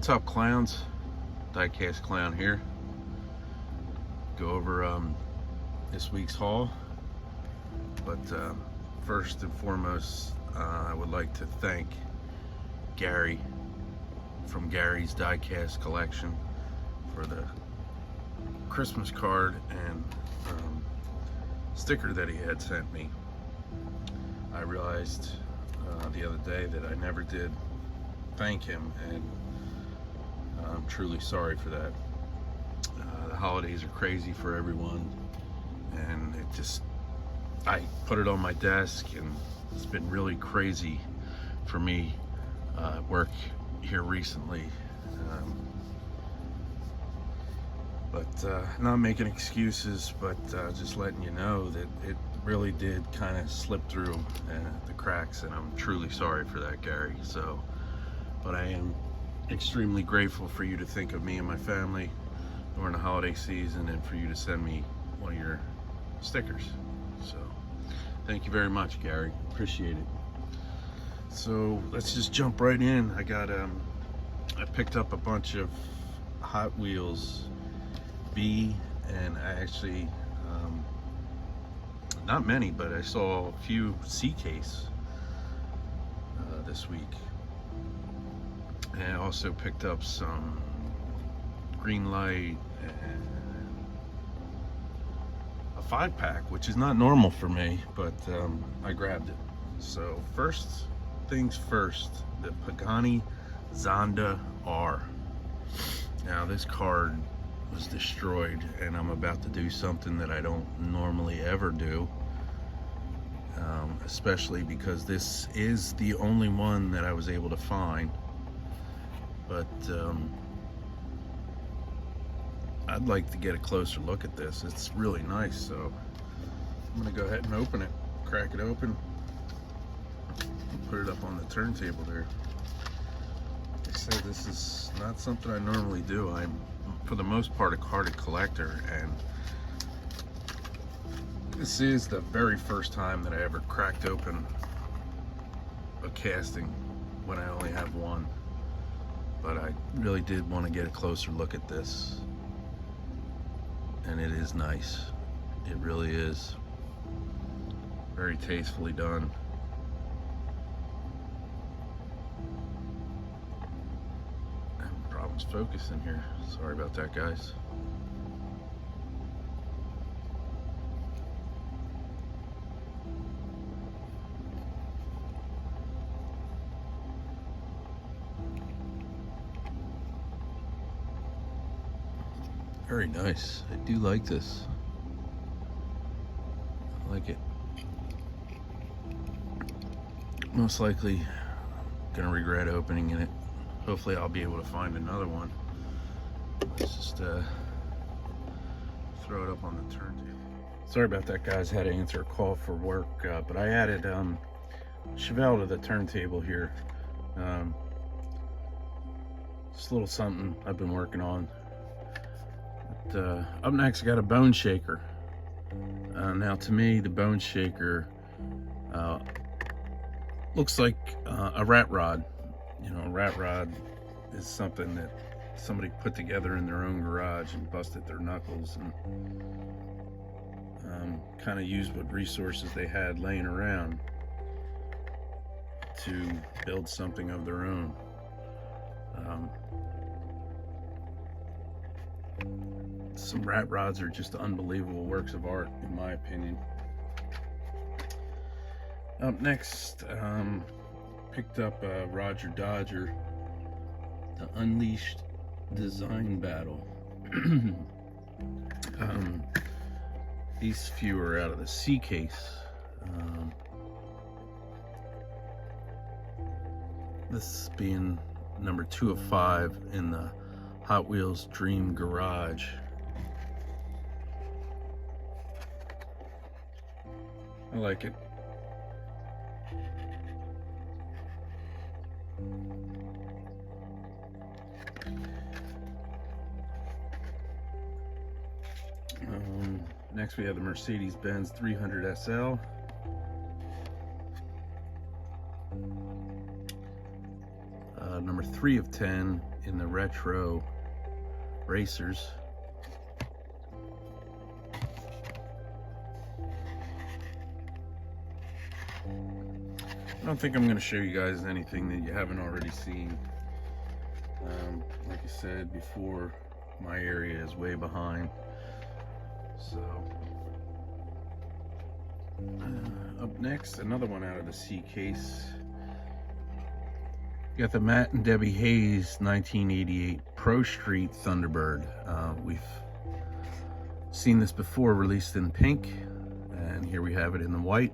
What's up, clowns? Diecast Clown here. Go over this week's haul, but first and foremost, I would like to thank Gary from Gary's Diecast Collection for the Christmas card and sticker that he had sent me. I realized the other day that I never did thank him, and I'm truly sorry for that. The holidays are crazy for everyone, and I put it on my desk, and it's been really crazy for me at work here recently. Not making excuses, but just letting you know that it really did kind of slip through the cracks, and I'm truly sorry for that, Gary. But I am extremely grateful for you to think of me and my family during the holiday season, and for you to send me one of your stickers. So thank you very much, Gary. Appreciate it. So let's just jump right in. I picked up a bunch of Hot Wheels B, and I actually not many, but I saw a few C case this week. And I also picked up some green light and a 5-pack, which is not normal for me, but I grabbed it. So first things first, the Pagani Zonda R. Now this card was destroyed, and I'm about to do something that I don't normally ever do, especially because this is the only one that I was able to find. But I'd like to get a closer look at this. It's really nice, so I'm gonna go ahead and open it, crack it open, and put it up on the turntable there. Like I said, this is not something I normally do. I'm, for the most part, a carded collector, and this is the very first time that I ever cracked open a casting when I only have one. But I really did want to get a closer look at this, and it is nice. It really is very tastefully done. Having problems focusing here. Sorry about that, guys. Very nice. I do like this. I like it. Most likely gonna regret opening it. Hopefully I'll be able to find another one. Let's just throw it up on the turntable. Sorry about that, guys. Had to answer a call for work, but I added Chevelle to the turntable here. Just a little something I've been working on. Up next, I got a bone shaker. Now, to me, the bone shaker looks like a rat rod. You know, a rat rod is something that somebody put together in their own garage and busted their knuckles, and kind of used what resources they had laying around to build something of their own. Some rat rods are just unbelievable works of art, in my opinion. Up next, picked up a Roger Dodger, the Unleashed Design Battle. These few are out of the C case. This being number 2 of 5 in the Hot Wheels Dream Garage. I like it. Next we have the Mercedes-Benz 300 SL. Number 3 of 10 in the retro racers. I don't think I'm going to show you guys anything that you haven't already seen. Like I said before, my area is way behind. So, up next, another one out of the C case. You got the Matt and Debbie Hayes 1988 Pro Street Thunderbird. We've seen this before, released in pink, and here we have it in the white.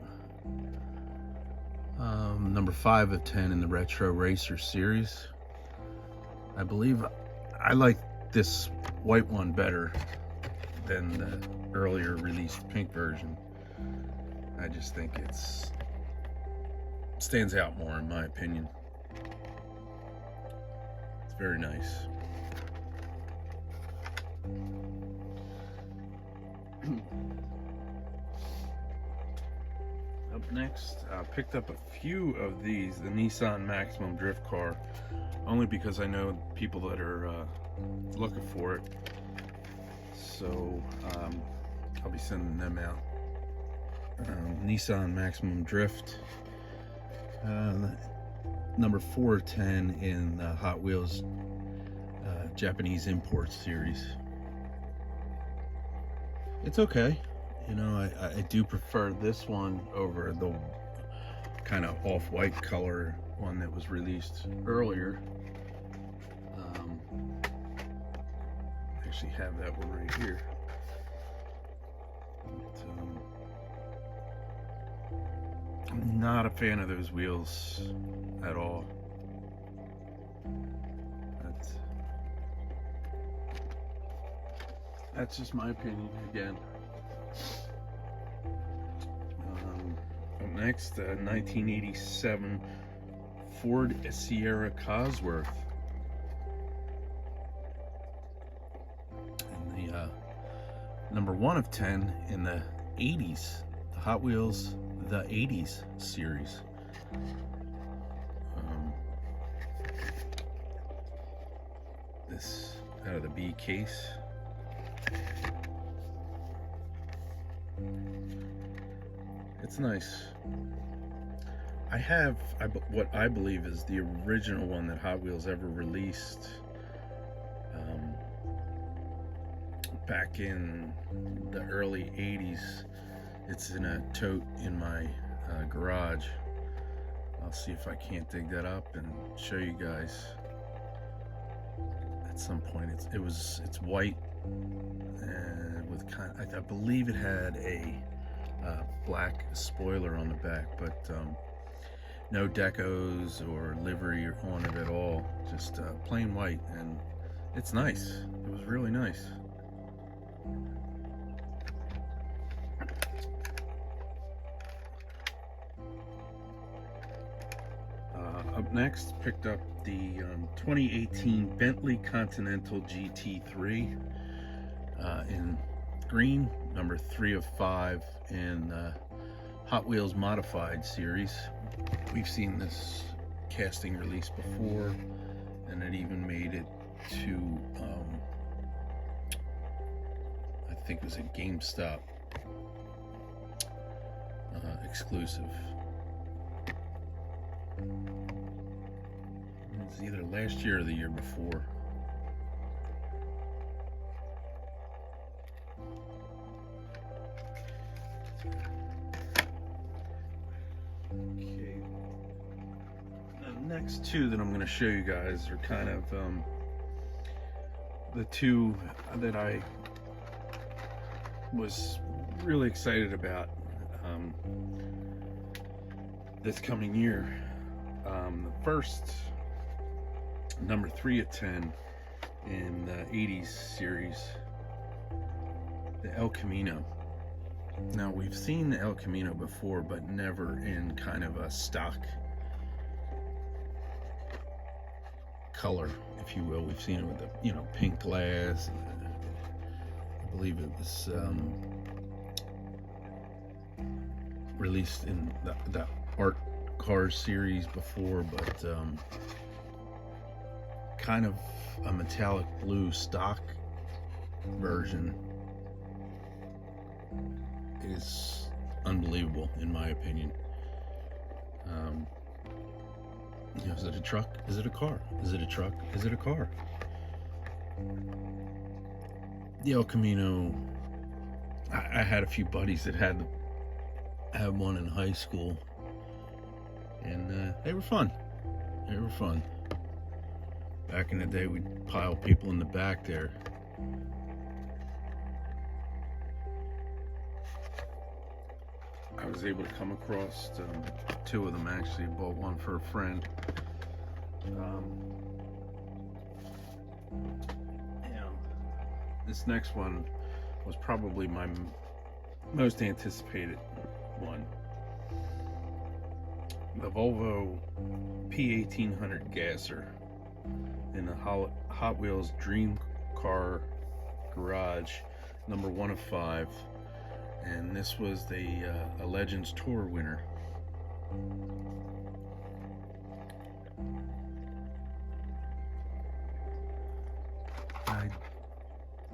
Number 5 of 10 in the Retro Racer series. I believe I like this white one better than the earlier released pink version. I just think it's stands out more in my opinion. It's very nice. Up next, I picked up a few of these, the Nissan Maximum Drift car, only because I know people that are looking for it. So I'll be sending them out. Nissan Maximum Drift, number 4 of 10 in the Hot Wheels Japanese import series. It's okay. You know, I do prefer this one over the kind of off-white color one that was released earlier. I actually have that one right here. But, I'm not a fan of those wheels at all. That's just my opinion again. Up next, 1987 Ford Sierra Cosworth. And the number 1 of 10 in the 80s, the Hot Wheels, the 80s series. This out of the B case. It's nice. I have what I believe is the original one that Hot Wheels ever released back in the early 80s. It's in a tote in my garage. I'll see if I can't dig that up and show you guys at some point. It's white and with I believe it had a black spoiler on the back, but no decos or livery on it at all, just plain white, and it's nice. It was really nice. Up next, picked up the 2018 Bentley Continental GT3 in green, number 3 of 5 in Hot Wheels Modified series. We've seen this casting release before, and it even made it to I think it was a GameStop exclusive. It was either last year or the year before. Okay. The next two that I'm going to show you guys are kind of the two that I was really excited about this coming year. The first, number 3 of 10 in the 80s series, the El Camino. Now, we've seen the El Camino before, but never in kind of a stock color, if you will. We've seen it with the, you know, pink glass. I believe it was released in the art cars series before, but kind of a metallic blue stock version is unbelievable in my opinion. You know, is it a truck? Is it a car? Is it a truck? Is it a car? The El Camino, I had a few buddies that had one in high school, and they were fun. They were fun. Back in the day, we'd pile people in the back there. I was able to come across two of them actually. Bought one for a friend. This next one was probably my most anticipated one. The Volvo P1800 Gasser in the Hot Wheels Dream Car Garage, number 1 of 5. And this was a Legends Tour winner.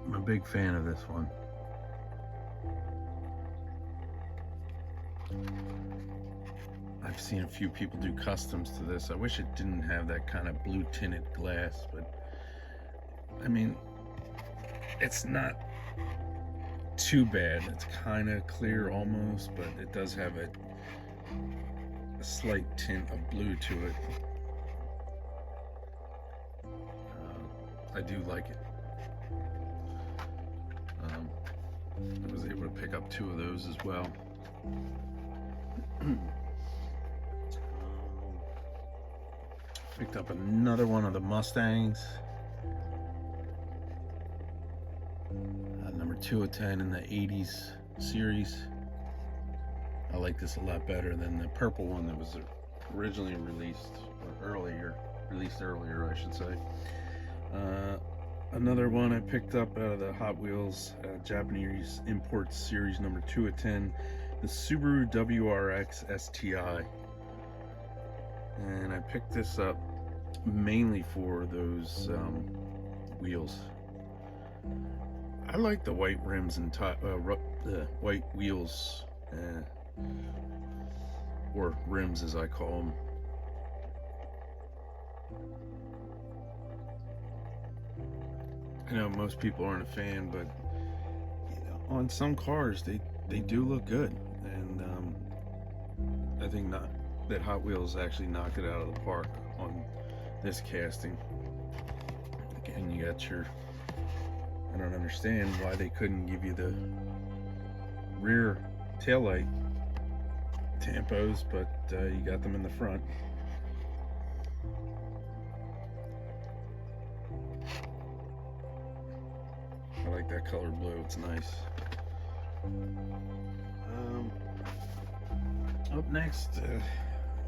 I'm a big fan of this one. I've seen a few people do customs to this. I wish it didn't have that kind of blue tinted glass, but I mean, it's not too bad. It's kind of clear almost, but it does have a slight tint of blue to it. I do like it. I was able to pick up 2 of those as well. Picked up another one of the Mustangs. Number 2 of 10 in the 80s series. I like this a lot better than the purple one that was originally released, or released earlier, I should say. Another one I picked up out of the Hot Wheels Japanese Imports series, number 2 of 10, the Subaru WRX STI. And I picked this up mainly for those wheels. I like the white rims and the white wheels, or rims as I call them. I know most people aren't a fan, but you know, on some cars they do look good, and I think that Hot Wheels actually knocked it out of the park on this casting. Again, you got your, I don't understand why they couldn't give you the rear taillight tampos, but you got them in the front. I like that color blue, it's nice. Up next,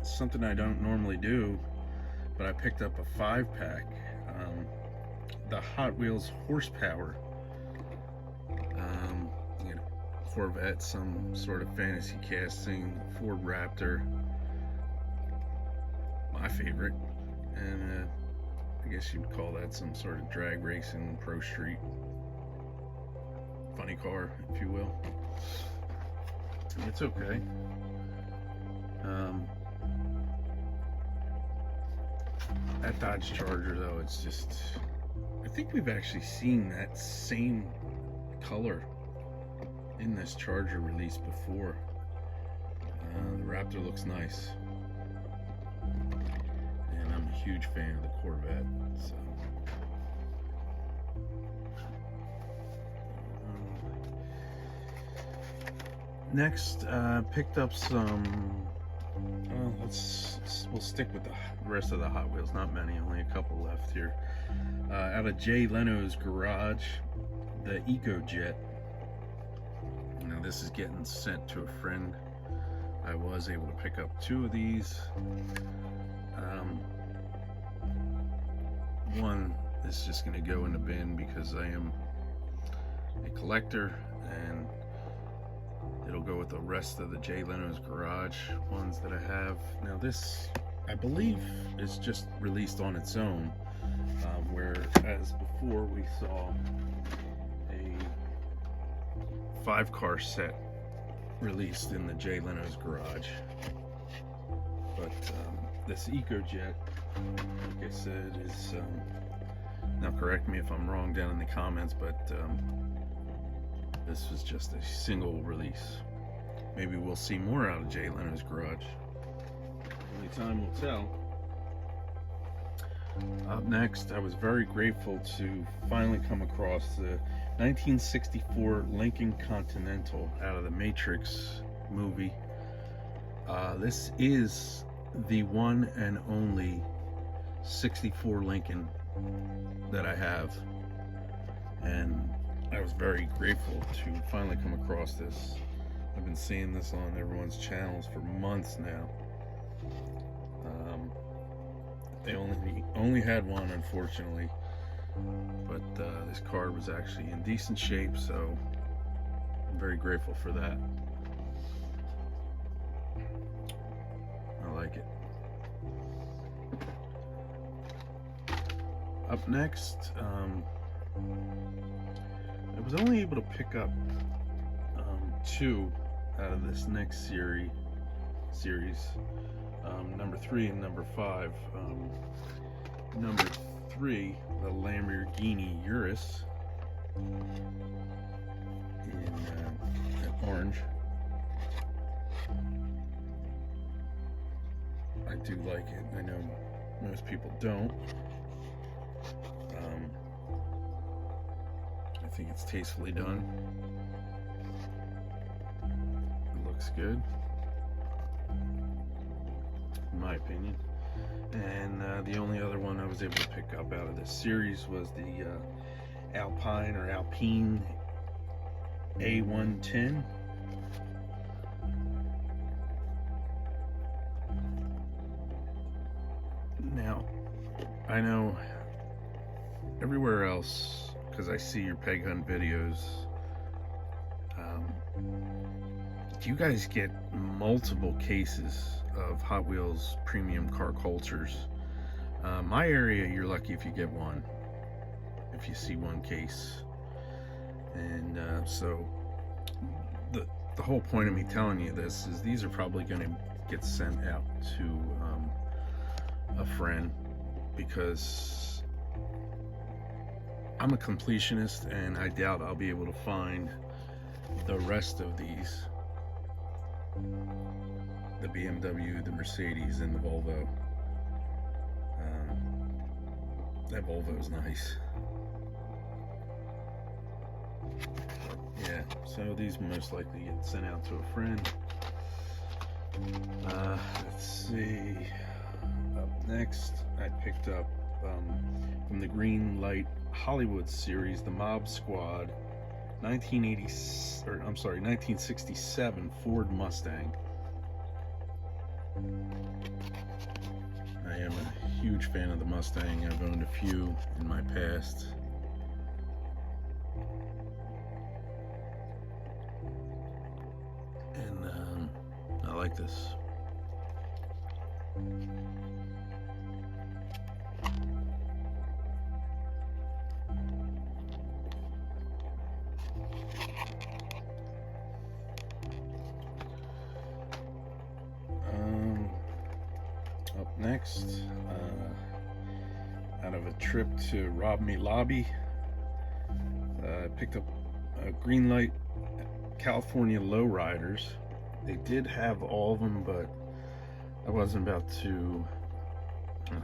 something I don't normally do, but I picked up a 5-pack. The Hot Wheels Horsepower. You know, Corvette, some sort of fantasy casting, Ford Raptor, my favorite, and I guess you'd call that some sort of drag racing, pro street, funny car, if you will. It's okay. That Dodge Charger, though, it's just, I think we've actually seen that same color in this Charger release before. The Raptor looks nice, and I'm a huge fan of the Corvette, so. Next, picked up some, we'll stick with the rest of the Hot Wheels, not many, only a couple left here. Out of Jay Leno's garage, the EcoJet. Now this is getting sent to a friend. I was able to pick up 2 of these. One is just going to go in the bin because I am a collector, and it'll go with the rest of the Jay Leno's garage ones that I have. Now this, I believe, is just released on its own. Whereas before we saw a 5-car set released in the Jay Leno's garage. But this EcoJet, like I said, is now correct me if I'm wrong down in the comments, but this was just a single release. Maybe we'll see more out of Jay Leno's garage. Only time will tell. Up next, I was very grateful to finally come across the 1964 Lincoln Continental out of the Matrix movie. This is the one and only 64 Lincoln that I have, and I was very grateful to finally come across this. I've been seeing this on everyone's channels for months now. They only had one, unfortunately, but this car was actually in decent shape, so I'm very grateful for that. I like it. Up next, I was only able to pick up 2 out of this next series, number 3 and number 5. Number 3, the Lamborghini Urus in orange. I do like it. I know most people don't. I think it's tastefully done. It looks good, in my opinion. And the only other one I was able to pick up out of this series was the Alpine A110. Now, I know everywhere else, because I see your peg hunt videos, you guys get multiple cases of Hot Wheels premium car cultures. My area, you're lucky if you get one, if you see one case. And so the whole point of me telling you this is these are probably going to get sent out to a friend, because I'm a completionist and I doubt I'll be able to find the rest of these. The BMW, the Mercedes, and the Volvo. That Volvo is nice. But yeah, so these most likely get sent out to a friend. Let's see. Up next, I picked up from the Green Light Hollywood series, the Mob Squad 1967 Ford Mustang. I am a huge fan of the Mustang. I've owned a few in my past. And I like this. Up next, out of a trip to Rob Me Lobby, I picked up a Green Light California Lowriders. They did have all of them, but I wasn't about to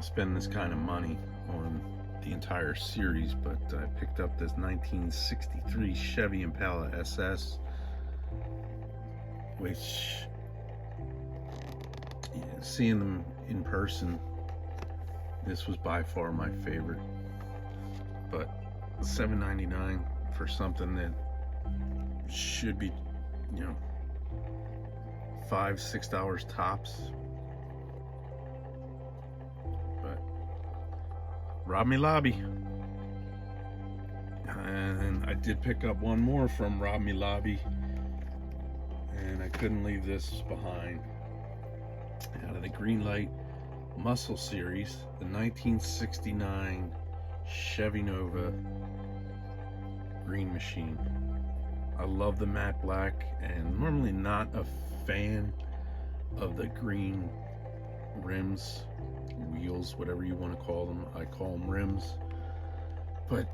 spend this kind of money on the entire series. But I picked up this 1963 Chevy Impala SS, which, seeing them in person, this was by far my favorite. But $7.99 for something that should be, $5-6 tops. But Rob Me Lobby. And I did pick up one more from Rob Me Lobby, and I couldn't leave this behind. Out of the Green Light Muscle series, the 1969 Chevy Nova green machine. I love the matte black, and normally not a fan of the green rims, wheels, whatever you want to call them. I call them rims. But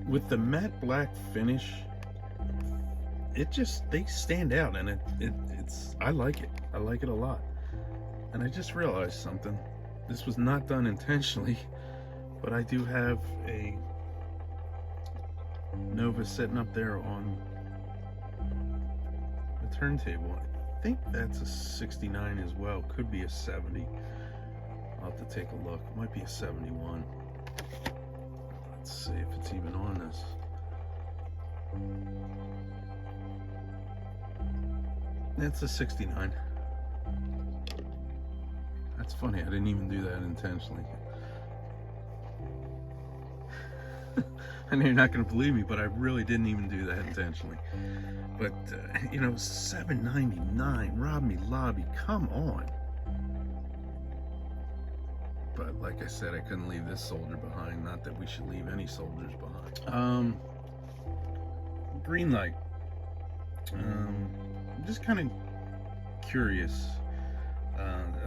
with the matte black finish, they stand out, and it's I like it. I like it a lot. And I just realized something. This was not done intentionally, but I do have a Nova sitting up there on the turntable. I think that's a 69 as well. Could be a 70. I'll have to take a look. It might be a 71. Let's see if it's even on this. That's a 69. That's funny. I didn't even do that intentionally. I know you're not going to believe me, but I really didn't even do that intentionally. But, you know, $7.99, rob me lobby, come on. But like I said, I couldn't leave this soldier behind. Not that we should leave any soldiers behind. Green light. I'm just kind of curious.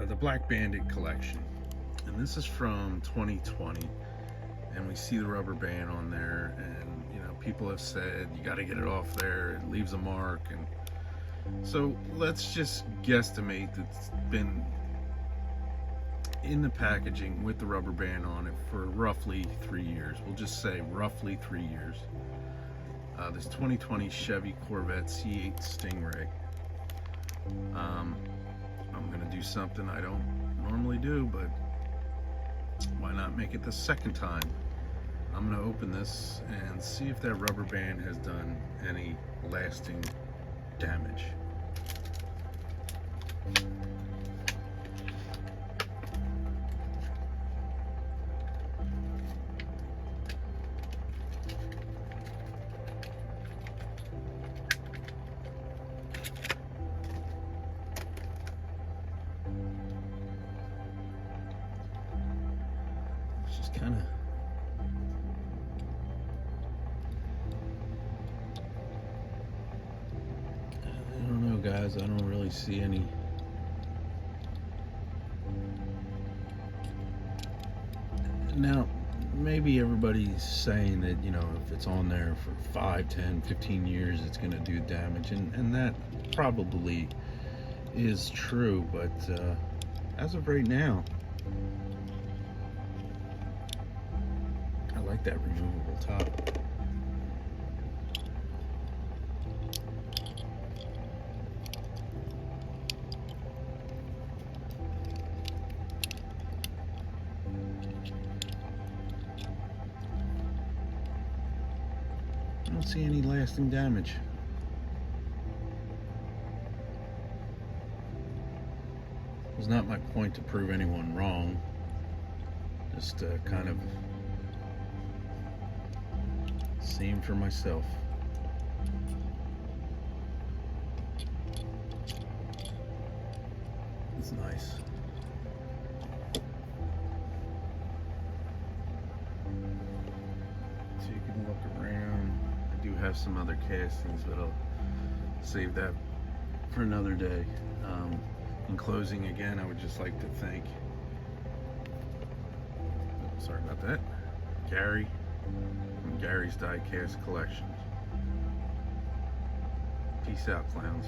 The Black Bandit collection. And this is from 2020. And we see the rubber band on there, and you know, people have said you got to get it off there, it leaves a mark. And so let's just guesstimate that it's been in the packaging with the rubber band on it for roughly 3 years. We'll just say roughly 3 years. This 2020 Chevy Corvette C8 Stingray. I'm gonna do something I don't normally do, but why not make it the second time? I'm going to open this and see if that rubber band has done any lasting damage. It's just kind of guys, I don't really see any now. Maybe everybody's saying that, you know, if it's on there for 5, 10, 15 years, it's going to do damage, and that probably is true, but as of right now, I like that removable top. I don't see any lasting damage. It's not my point to prove anyone wrong. Just kind of seeing for myself. It's nice. So you can look around. I do have some other castings, but I'll save that for another day. In closing, again, I would just like to thank, sorry about that, Gary from Gary's Diecast Collection. Peace out, clowns.